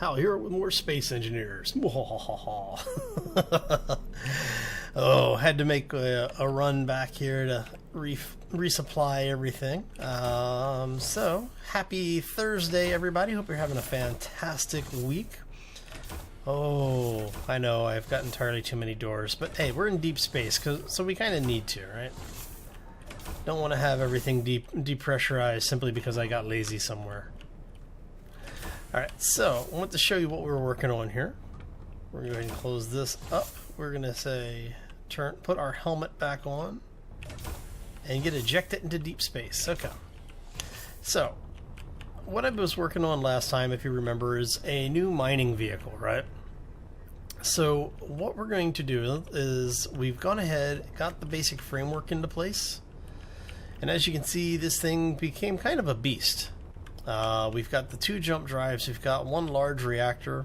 Hal here with more space engineers. Oh, had to make a run back here to resupply everything. So, happy Thursday, everybody. Hope you're having a fantastic week. Oh, I know, I've got entirely too many doors, but hey, we're in deep space, so we kind of need to, right? Don't want to have everything depressurized simply because I got lazy somewhere. Alright, so I want to show you what we're working on here. We're going to go ahead and close this up. We're going to say, put our helmet back on and get ejected into deep space. Okay. So, what I was working on last time, if you remember, is a new mining vehicle, right? So, what we're going to do is we've gone ahead, got the basic framework into place, and as you can see, this thing became kind of a beast. We've got the 2 jump drives, we've got 1 large reactor,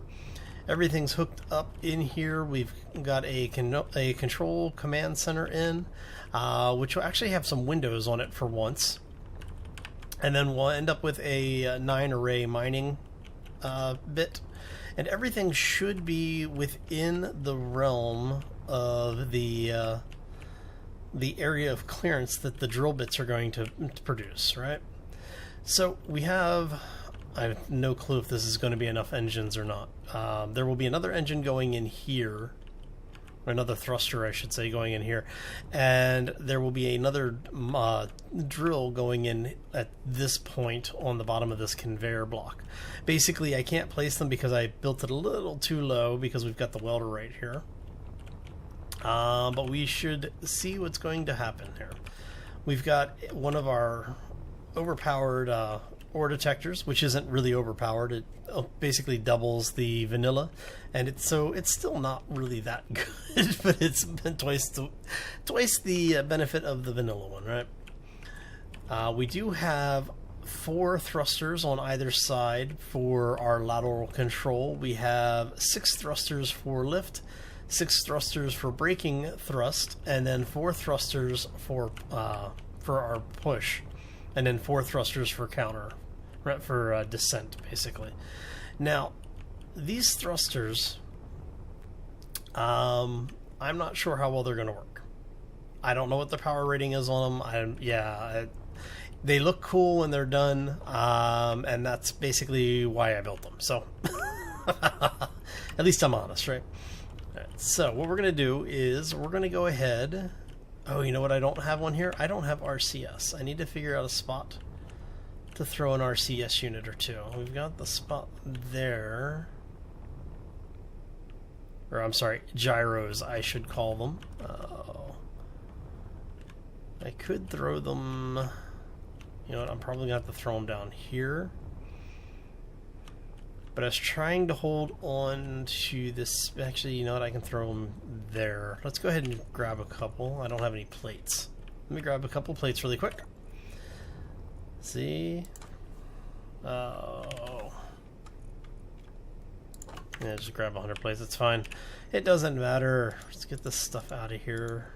everything's hooked up in here. We've got a control command center in, which will actually have some windows on it for once. And then we'll end up with a 9-array mining bit. And everything should be within the realm of the area of clearance that the drill bits are going to produce, right? So we have, I have no clue if this is going to be enough engines or not. There will be another engine going in here, or another thruster I should say going in here, and there will be another drill going in at this point on the bottom of this conveyor block. Basically I can't place them because I built it a little too low because we've got the welder right here. But we should see what's going to happen here. We've got one of our overpowered ore detectors, which isn't really overpowered. It basically doubles the vanilla, and it's still not really that good, but it's been twice the benefit of the vanilla one, right? We do have 4 thrusters on either side for our lateral control. We have 6 thrusters for lift, 6 thrusters for braking thrust, and then 4 thrusters for our push. And then 4 thrusters for counter, right, for descent, basically. Now, these thrusters, I'm not sure how well they're going to work. I don't know what the power rating is on them. They look cool when they're done, and that's basically why I built them. So, at least I'm honest, right? All right, so what we're going to do is we're going to go ahead. Oh, you know what? I don't have one here. I don't have RCS. I need to figure out a spot to throw an RCS unit or 2. We've got the spot there. Or, I'm sorry, gyros, I should call them. I could throw them... You know what? I'm probably going to have to throw them down here. But I was trying to hold on to this. Actually, you know what? I can throw them there. Let's go ahead and grab a couple. I don't have any plates. Let me grab a couple plates really quick. See? Oh. Yeah, just grab 100 plates. It's fine. It doesn't matter. Let's get this stuff out of here.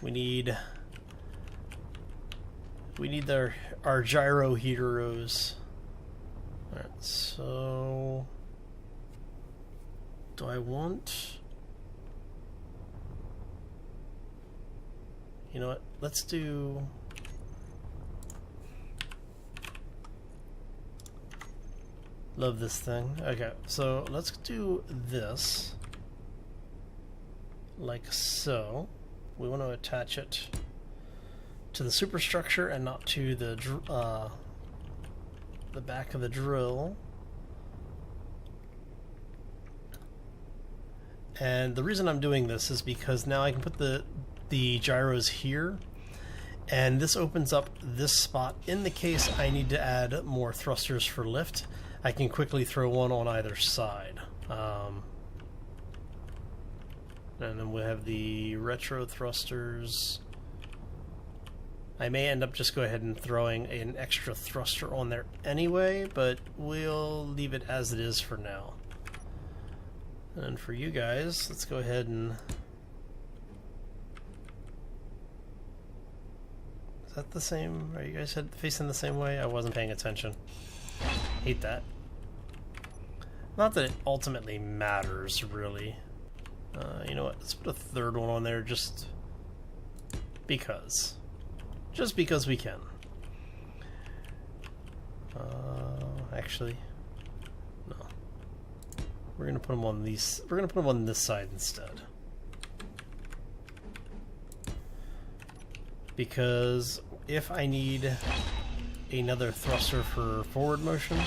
We need our gyro heroes. Alright, so do I want... You know what? Let's do... Love this thing. Okay, so let's do this. Like so. We want to attach it to the superstructure and not to the back of the drill. And the reason I'm doing this is because now I can put the gyros here, and this opens up this spot. In the case I need to add more thrusters for lift, I can quickly throw one on either side. And then we'll have the retro thrusters. I may end up just go ahead and throwing an extra thruster on there anyway, but we'll leave it as it is for now. And for you guys, let's go ahead and... that the same? Are you guys facing the same way? I wasn't paying attention. Hate that. Not that it ultimately matters, really. You know what? Let's put a third one on there just because. Just because we can. Actually, no. We're gonna put them on these. We're gonna put them on this side instead. Because if I need another thruster for forward motion,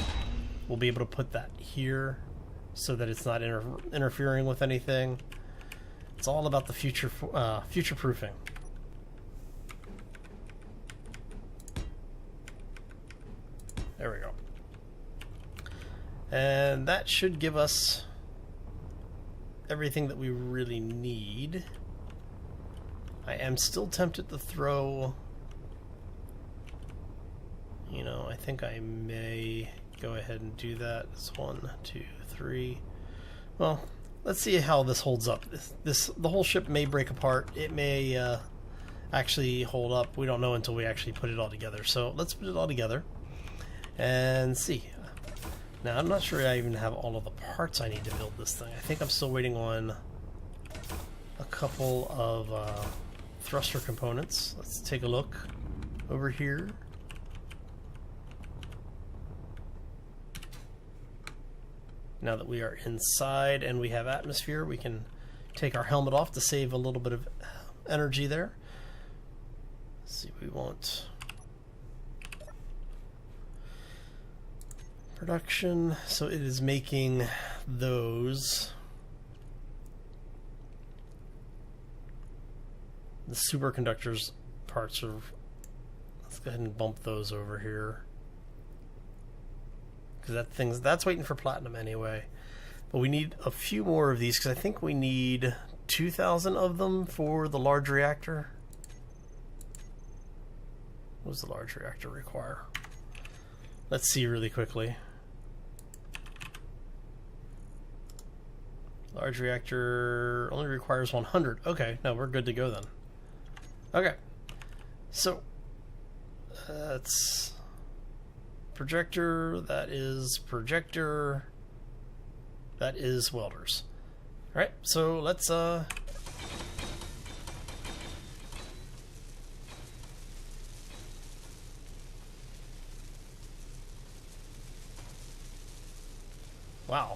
we'll be able to put that here so that it's not interfering with anything. It's all about the future-proofing. There we go. And that should give us everything that we really need. I am still tempted to throw, you know, I think I may go ahead and do that. It's 1, 2, 3. Well, let's see how this holds up. The whole ship may break apart. It may actually hold up. We don't know until we actually put it all together. So let's put it all together and see. Now, I'm not sure I even have all of the parts I need to build this thing. I think I'm still waiting on a couple of thruster components. Let's take a look over here. Now that we are inside and we have atmosphere, we can take our helmet off to save a little bit of energy there. Let's see, we want production, so it is making those. The superconductors parts are, let's go ahead and bump those over here. Because that's waiting for platinum anyway. But we need a few more of these because I think we need 2,000 of them for the large reactor. What does the large reactor require? Let's see really quickly. Large reactor only requires 100. Okay, no, we're good to go then. Okay, so that's projector, that is projector, that is welders. All right, so let's wow,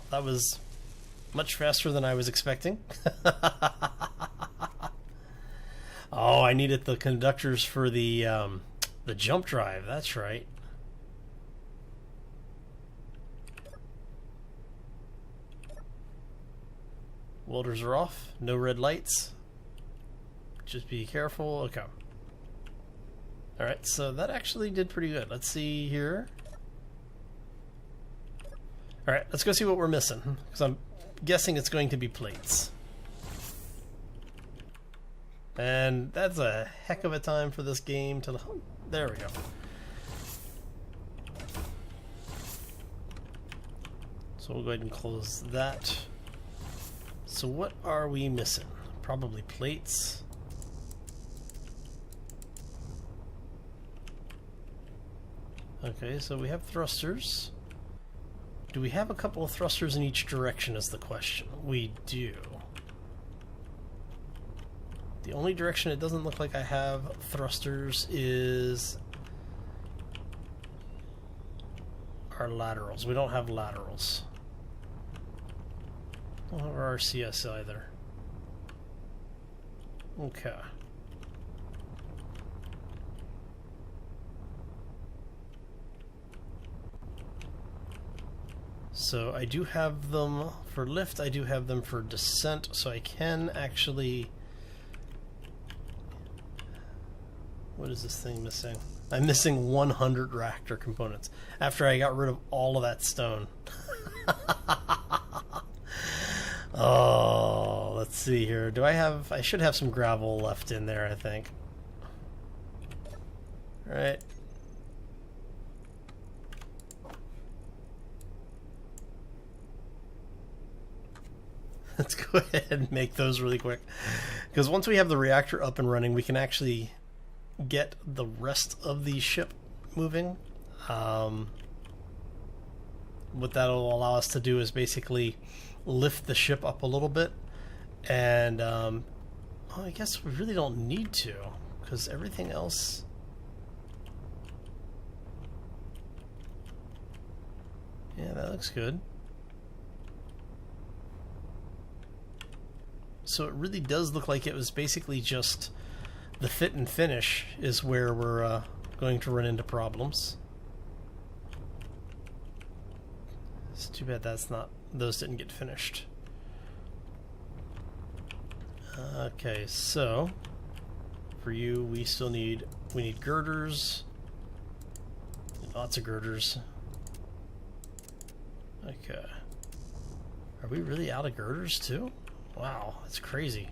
that was much faster than I was expecting. Oh, I needed the conductors for the jump drive. That's right. Welders are off. No red lights. Just be careful. Okay. All right. So that actually did pretty good. Let's see here. All right. Let's go see what we're missing, because I'm guessing it's going to be plates. And that's a heck of a time for this game to... There we go. So we'll go ahead and close that. So what are we missing? Probably plates. Okay, so we have thrusters. Do we have a couple of thrusters in each direction is the question. We do. The only direction it doesn't look like I have thrusters is our laterals. We don't have laterals. Don't have our RCS either. Okay. So I do have them for lift, I do have them for descent, so I can actually... What is this thing missing? I'm missing 100 reactor components after I got rid of all of that stone. Oh, let's see here. Do I have... I should have some gravel left in there, I think. All right. Let's go ahead and make those really quick. Because once we have the reactor up and running, we can actually get the rest of the ship moving. What that'll allow us to do is basically lift the ship up a little bit, and well, I guess we really don't need to, because everything else, yeah, that looks good. So it really does look like it was basically just the fit and finish is where we're going to run into problems. It's too bad those didn't get finished. Okay, so for you, we need girders. Lots of girders. Okay. Are we really out of girders too? Wow, that's crazy.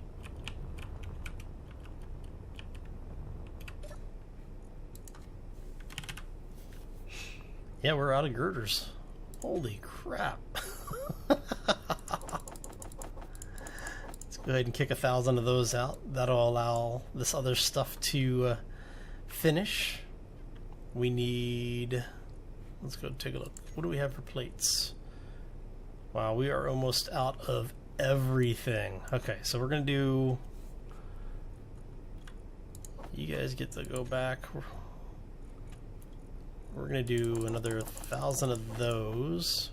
Yeah, we're out of girders. Holy crap. Let's go ahead and kick 1,000 of those out. That'll allow this other stuff to finish. We need... Let's go take a look. What do we have for plates? Wow, we are almost out of everything. Okay, so we're going to do... You guys get to go back. We're going to do another 1,000 of those.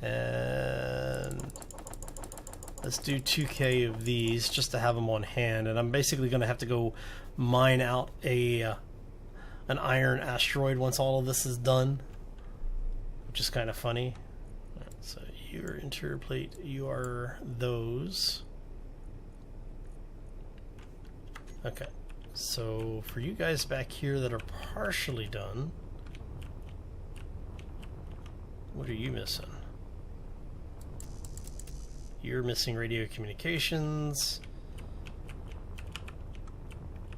And let's do 2K of these just to have them on hand. And I'm basically going to have to go mine out an iron asteroid once all of this is done, which is kind of funny. Right, so you're interior plate, you are those. Okay. So for you guys back here that are partially done, what are you missing? You're missing radio communications.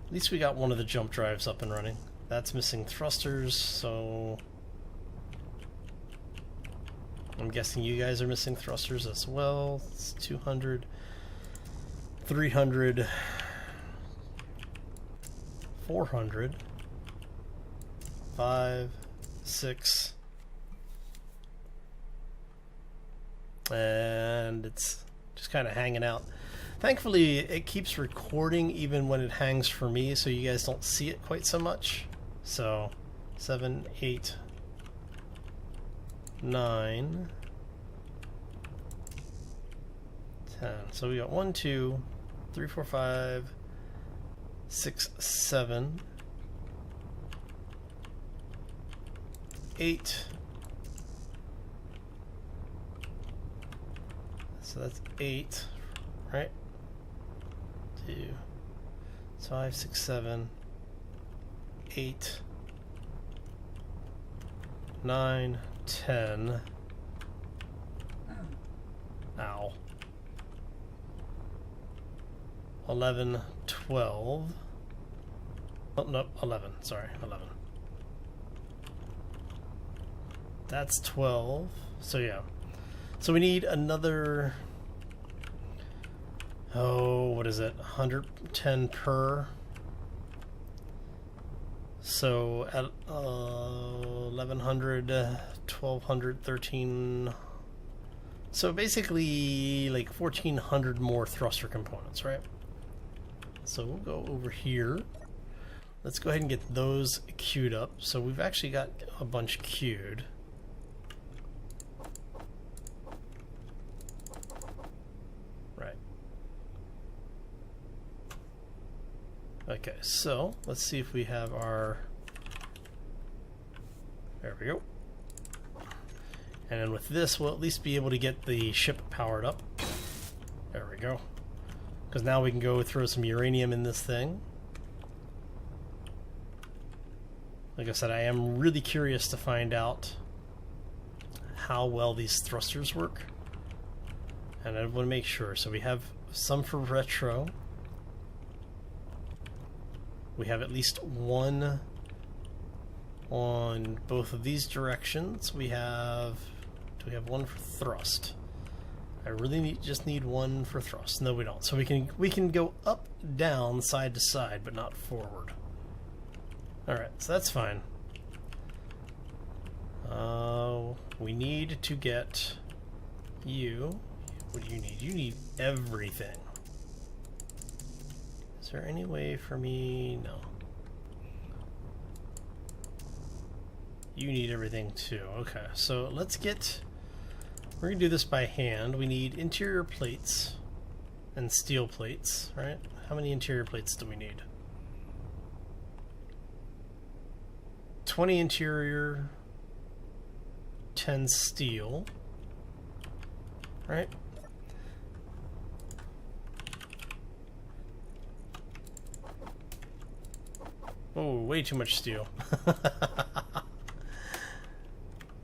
At least we got one of the jump drives up and running. That's missing thrusters, so I'm guessing you guys are missing thrusters as well. It's 200, 300, 400, 5, 6, and it's just kind of hanging out. Thankfully, it keeps recording even when it hangs for me, so you guys don't see it quite so much. So 7, 8, 9, 10. So we got 1, 2, 3, 4, 5, 6, 7, 8. So that's 8, right? 2, 5, 6, 7, 8, 9, 10. Ow. 11, 12. Oh, no, 11. Sorry, 11. That's 12. So, yeah. So, we need another... Oh, what is it? 110 per. So, at 1100, 1200, 13... So, basically, like 1400 more thruster components, right? So we'll go over here. Let's go ahead and get those queued up. So we've actually got a bunch queued. Right. Okay, so let's see if we have our... There we go. And then with this, we'll at least be able to get the ship powered up. There we go. Because now we can go throw some uranium in this thing. Like I said, I am really curious to find out how well these thrusters work. And I want to make sure. So we have some for retro. We have at least one on both of these directions. We have... Do we have one for thrust? I really just need one for thrust. No, we don't. So we can go up, down, side to side, but not forward. All right, so that's fine. We need to get you. What do you need? You need everything. Is there any way for me? No. You need everything too. Okay, so let's get... We're going to do this by hand. We need interior plates and steel plates, right? How many interior plates do we need? 20 interior, 10 steel, right? Oh, way too much steel.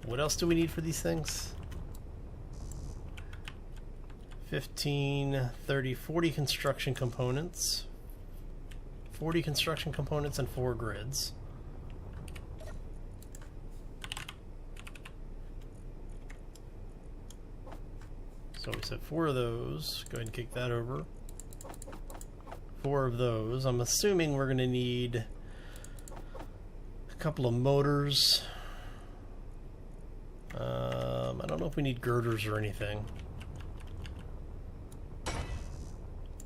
What else do we need for these things? 15, 30, 40 construction components. 40 construction components and 4 grids. So we said 4 of those. Go ahead and kick that over. 4 of those. I'm assuming we're going to need a couple of motors. I don't know if we need girders or anything.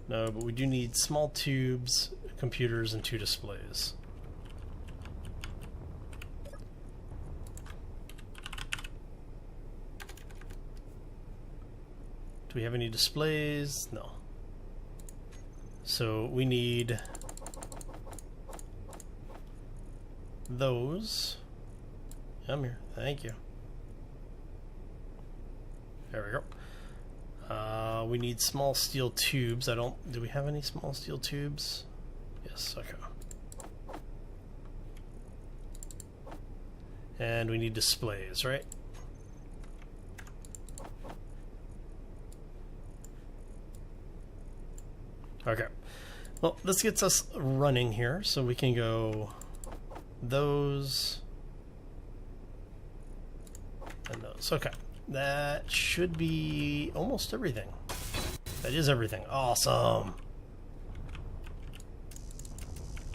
No, but we do need small tubes, computers, and 2 displays. Do we have any displays? No. So we need those. Come here. Thank you. There we go. We need small steel tubes. Do we have any small steel tubes? Yes, okay. And we need displays, right? Okay. Well, this gets us running here, so we can go those and those. Okay. That should be almost everything. That is everything. Awesome.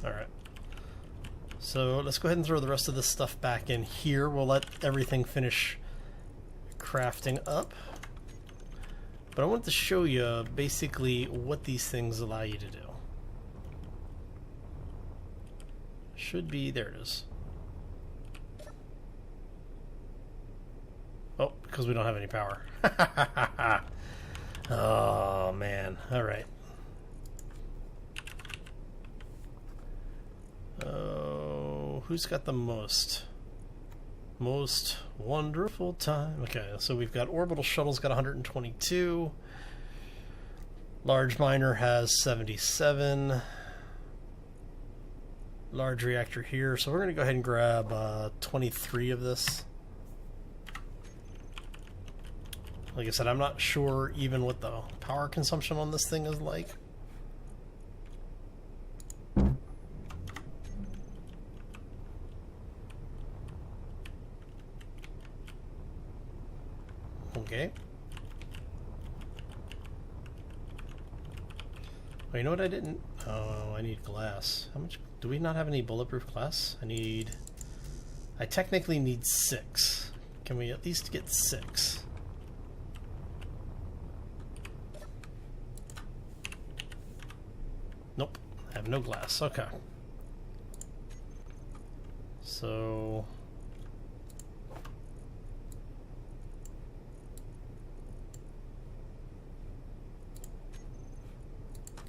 Alright. So let's go ahead and throw the rest of this stuff back in here. We'll let everything finish crafting up. But I want to show you basically what these things allow you to do. Should be, there it is. Oh, because we don't have any power. Oh, man. Alright. Oh, who's got the most? Most wonderful time. Okay, so we've got orbital shuttle's got 122. Large miner has 77. Large reactor here. So we're going to go ahead and grab 23 of this. Like I said, I'm not sure even what the power consumption on this thing is like. Okay. Oh, you know what I didn't? Oh, I need glass. How much? Do we not have any bulletproof glass? I technically need 6. Can we at least get 6? Nope, I have no glass. Okay. So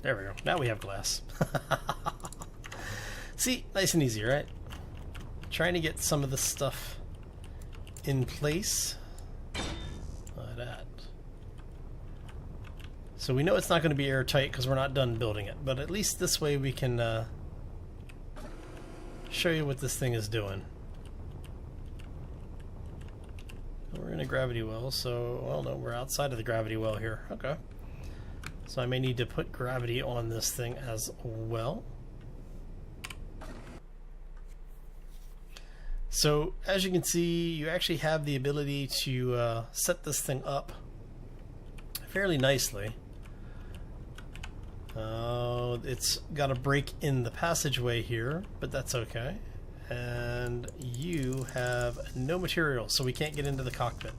there we go. Now we have glass. See, nice and easy, right? Trying to get some of this stuff in place. Like that. So we know it's not going to be airtight because we're not done building it, but at least this way we can show you what this thing is doing. We're in a gravity well, so, well, no, we're outside of the gravity well here. Okay. So I may need to put gravity on this thing as well. So as you can see, you actually have the ability to set this thing up fairly nicely. It's got a break in the passageway here, but that's okay. And you have no material, so we can't get into the cockpit.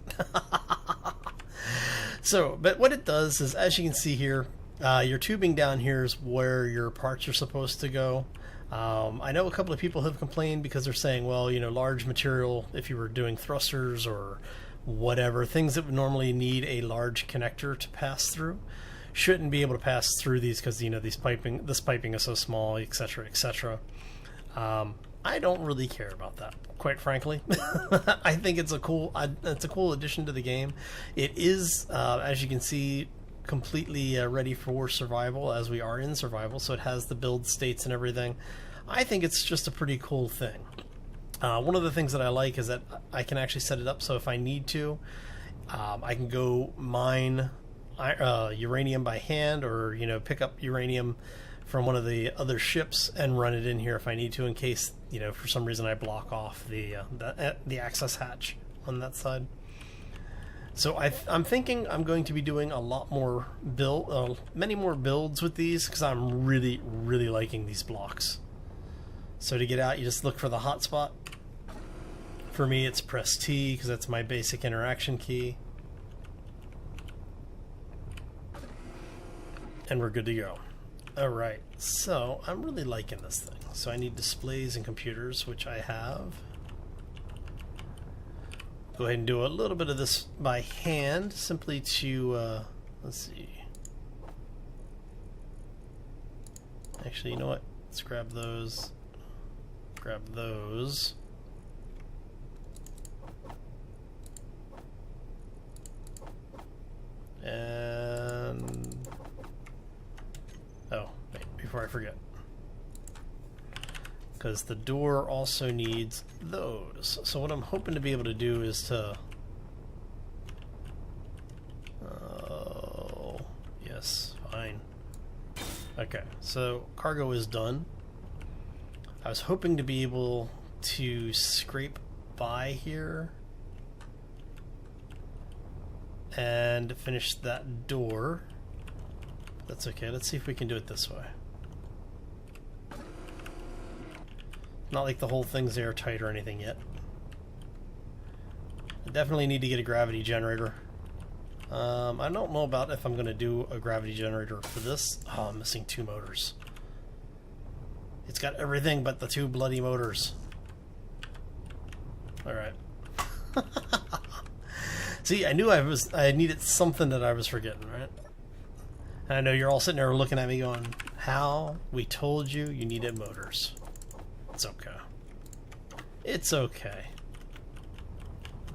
So, but what it does is, as you can see here, your tubing down here is where your parts are supposed to go. I know a couple of people have complained because they're saying, well, you know, large material, if you were doing thrusters or whatever, things that would normally need a large connector to pass through, shouldn't be able to pass through these because, you know, this piping is so small, etc., etc. I don't really care about that, quite frankly. I think it's a cool addition to the game. It is, as you can see, completely ready for survival, as we are in survival, so it has the build states and everything. I think it's just a pretty cool thing. One of the things that I like is that I can actually set it up so if I need to, I can go mine uranium by hand, or, you know, pick up uranium from one of the other ships and run it in here if I need to, in case, you know, for some reason I block off the access hatch on that side. So I'm thinking I'm going to be doing a lot more many more builds with these, because I'm really liking these blocks. So to get out, you just look for the hotspot. For me, it's press T because that's my basic interaction key. And we're good to go. Alright, so I'm really liking this thing. So I need displays and computers, which I have. Go ahead and do a little bit of this by hand, simply to, let's see. Actually, you know what? Let's grab those. Grab those. And... oh, wait, before I forget. Because the door also needs those. So what I'm hoping to be able to do is to... oh, yes, fine. Okay, so cargo is done. I was hoping to be able to scrape by here and finish that door. That's okay. Let's see if we can do it this way. Not like the whole thing's airtight or anything yet. I definitely need to get a gravity generator. I don't know about if I'm going to do a gravity generator for this. Oh, I'm missing 2 motors. It's got everything but the 2 bloody motors. Alright. See, I knew I needed something that I was forgetting, right? And I know you're all sitting there looking at me going, how? We told you you needed motors. It's okay. It's okay.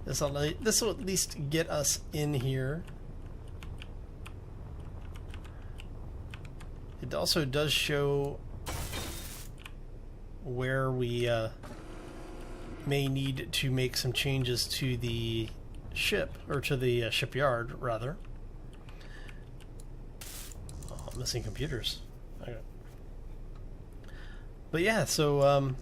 This will at least get us in here. It also does show where we may need to make some changes to the ship, or to the shipyard, rather. Oh, I'm missing computers. Okay. But yeah, so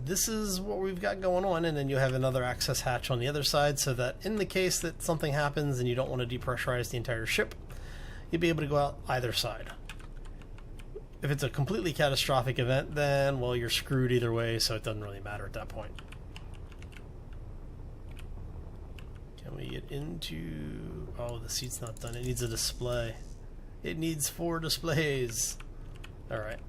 this is what we've got going on, and then you have another access hatch on the other side, so that in the case that something happens and you don't want to depressurize the entire ship, you'll be able to go out either side. If it's a completely catastrophic event, then, well, you're screwed either way, so it doesn't really matter at that point. Can we get into... oh, the seat's not done. It needs a display. It needs 4 displays. Alright.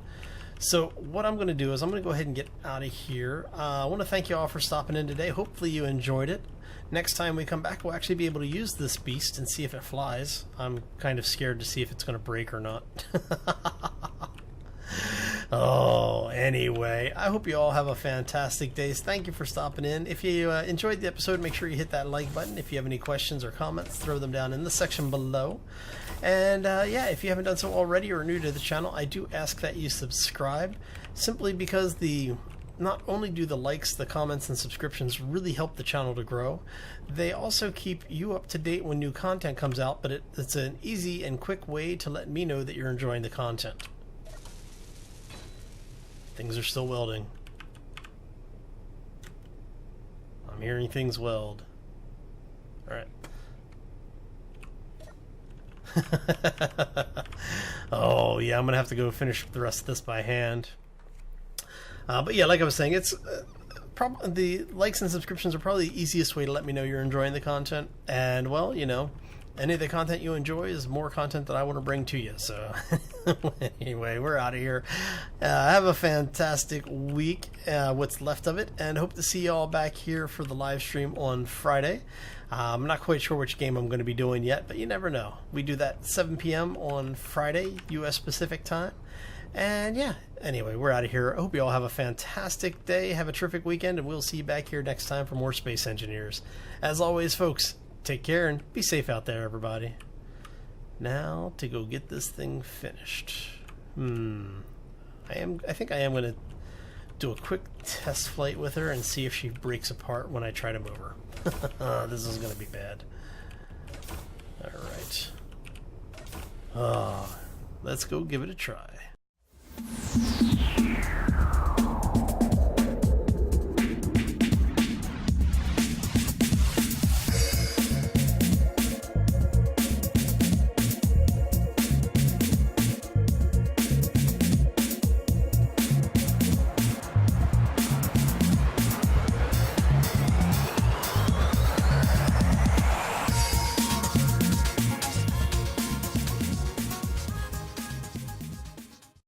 So what I'm going to do is I'm going to go ahead and get out of here. I want to thank you all for stopping in today. Hopefully you enjoyed it. Next time we come back, we'll actually be able to use this beast and see if it flies. I'm kind of scared to see if it's going to break or not. Oh, anyway, I hope you all have a fantastic day. Thank you for stopping in. If you enjoyed the episode, make sure you hit that like button. If you have any questions or comments, throw them down in the section below. And yeah, if you haven't done so already or are new to the channel, I do ask that you subscribe, simply because not only do the likes, the comments, and subscriptions really help the channel to grow, they also keep you up to date when new content comes out, but it's an easy and quick way to let me know that you're enjoying the content. Things are still welding. I'm hearing things weld. Alright. Oh yeah, I'm gonna have to go finish the rest of this by hand. But yeah, like I was saying, it's the likes and subscriptions are probably the easiest way to let me know you're enjoying the content. And well, you know, any of the content you enjoy is more content that I want to bring to you. So anyway, we're out of here. Have a fantastic week, what's left of it, and hope to see you all back here for the live stream on Friday. I'm not quite sure which game I'm going to be doing yet, but you never know. We do that 7 p.m. on Friday, U.S. Pacific time. And yeah, anyway, we're out of here. I hope you all have a fantastic day, have a terrific weekend, and we'll see you back here next time for more Space Engineers. As always, folks, take care and be safe out there, everybody. Now to go get this thing finished. I think I am going to do a quick test flight with her and see if she breaks apart when I try to move her. This is going to be bad. Alright. Let's go give it a try.